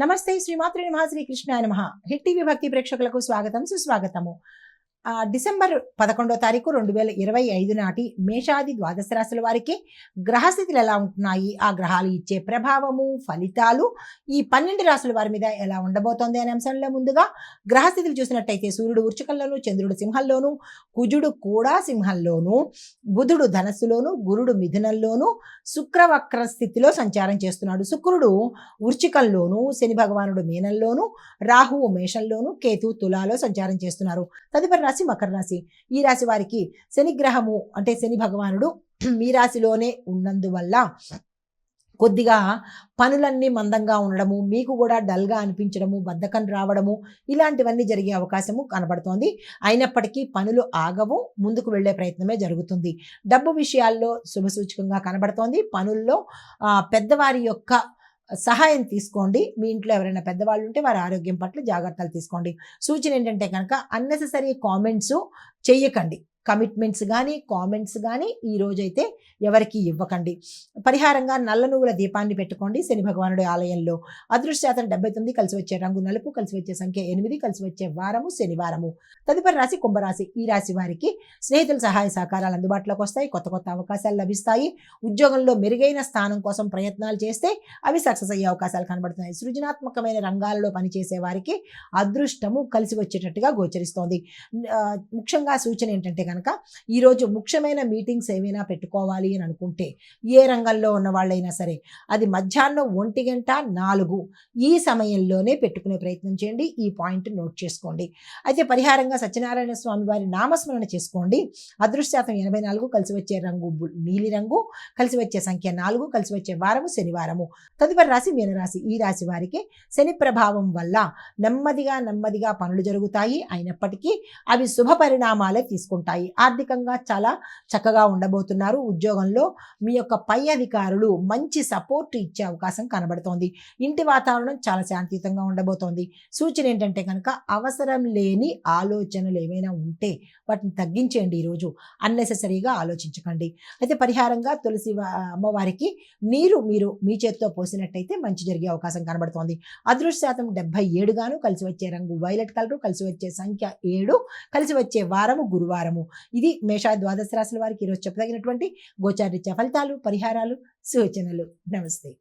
నమస్తే శ్రీమాత్రే నమః శ్రీ కృష్ణాయ నమః. హిట్ టీవీ భక్తి ప్రేక్షకులకు స్వాగతం సుస్వాగతము. డిసెంబర్ 11వ తారీఖు 2025 నాటి మేషాది ద్వాదశ రాశుల వారికి గ్రహస్థితులు ఎలా ఉంటున్నాయి, ఆ గ్రహాలు ఇచ్చే ప్రభావము, ఫలితాలు ఈ 12 రాశుల వారి మీద ఎలా ఉండబోతోంది అనే అంశంలో ముందుగా గ్రహస్థితులు చూసినట్టయితే సూర్యుడు వృశ్చికంలోను, చంద్రుడు సింహంలోను, కుజుడు కూడా సింహంలోను, బుధుడు ధనస్సులోను, గురుడు మిథునంలోను, శుక్రవక్ర స్థితిలో సంచారం చేస్తున్నాడు. శుక్రుడు వృశ్చికంలోను, శని భగవానుడు మీనంలోను, రాహువు మేషంలోను, కేతు తులాలో సంచారం చేస్తున్నారు. తదుపరి రాశి మకర రాశి. ఈ రాశి వారికి శని గ్రహము అంటే శని భగవానుడు మీ రాశిలోనే ఉన్నందువల్ల కొద్దిగా పనులన్నీ మందంగా ఉండడము, మీకు కూడా డల్గా అనిపించడము, బద్ధకం రావడము ఇలాంటివన్నీ జరిగే అవకాశము కనబడుతోంది. అయినప్పటికీ పనులు ఆగవు, ముందుకు వెళ్లే ప్రయత్నమే జరుగుతుంది. డబ్బు విషయాల్లో శుభసూచకంగా కనబడుతోంది. పనుల్లో పెద్దవారి యొక్క సహాయం తీసుకోండి. మీ ఇంట్లో ఎవరైనా పెద్దవాళ్ళు ఉంటే వారి ఆరోగ్యం పట్ల జాగ్రత్తలు తీసుకోండి. సూచన ఏంటంటే కనుక అన్నెసెసరీ కామెంట్స్ చెయ్యకండి. కమిట్మెంట్స్ కానీ కామెంట్స్ కానీ ఈ రోజైతే ఎవరికి ఇవ్వకండి. పరిహారంగా నల్ల నువ్వుల దీపాన్ని పెట్టుకోండి శని భగవానుడి ఆలయంలో. అదృష్టశాతం 79, కలిసి వచ్చే రంగు నలుపు, కలిసి వచ్చే సంఖ్య 8, కలిసి వచ్చే వారము శనివారము. తదుపరి రాశి కుంభరాశి. ఈ రాశి వారికి స్నేహితుల సహాయ సహకారాలు అందుబాటులోకి వస్తాయి, కొత్త కొత్త అవకాశాలు లభిస్తాయి. ఉద్యోగంలో మెరుగైన స్థానం కోసం ప్రయత్నాలు చేస్తే అవి సక్సెస్ అయ్యే అవకాశాలు కనబడుతున్నాయి. సృజనాత్మకమైన రంగాలలో పనిచేసే వారికి అదృష్టము కలిసి వచ్చేటట్టుగా గోచరిస్తోంది. ముఖ్యంగా సూచన ఏంటంటే కనుక ఈరోజు ముఖ్యమైన మీటింగ్స్ ఏవైనా పెట్టుకోవాలి అని అనుకుంటే ఏ రంగంలో ఉన్న వాళ్ళైనా సరే అది మధ్యాహ్నం 1:04 ఈ సమయంలోనే పెట్టుకునే ప్రయత్నం చేయండి. ఈ పాయింట్ నోట్ చేసుకోండి. అయితే పరిహారంగా సత్యనారాయణ స్వామి వారి నామస్మరణ చేసుకోండి. అదృష్టశాతం 84, కలిసి వచ్చే రంగు నీలి రంగు, కలిసి వచ్చే సంఖ్య 4, కలిసి వచ్చే వారము శనివారము. తదుపరి రాశి మీనరాశి. ఈ రాశి వారికి శని ప్రభావం వల్ల నెమ్మదిగా పనులు జరుగుతాయి. అయినప్పటికీ అవి శుభ పరిణామాలే తీసుకుంటాయి. ఆర్థికంగా చాలా చక్కగా ఉండబోతున్నారు. ఉద్యోగంలో మీ యొక్క పై అధికారులు మంచి సపోర్ట్ ఇచ్చే అవకాశం కనబడుతోంది. ఇంటి వాతావరణం చాలా శాంతియుతంగా ఉండబోతోంది. సూచన ఏంటంటే కనుక అవసరం లేని ఆలోచనలు ఏమైనా ఉంటే వాటిని తగ్గించేయండి. ఈరోజు అన్నెసెసరీగా ఆలోచించకండి. అయితే పరిహారంగా తులసి అమ్మవారికి నీరు మీరు మీ చేతితో పోసినట్టయితే మంచి జరిగే అవకాశం కనబడుతోంది. అదృష్టశాతం 77 గాను, కలిసి వచ్చే రంగు వైలెట్ కలరు, కలిసి వచ్చే సంఖ్య 7, కలిసి వచ్చే వారము గురువారము. ఇది మేష ద్వాదశ రాశుల వారికి ఈరోజు చెప్పదగినటువంటి గోచారరీత్యా ఫలితాలు, పరిహారాలు, సూచనలు. నమస్తే.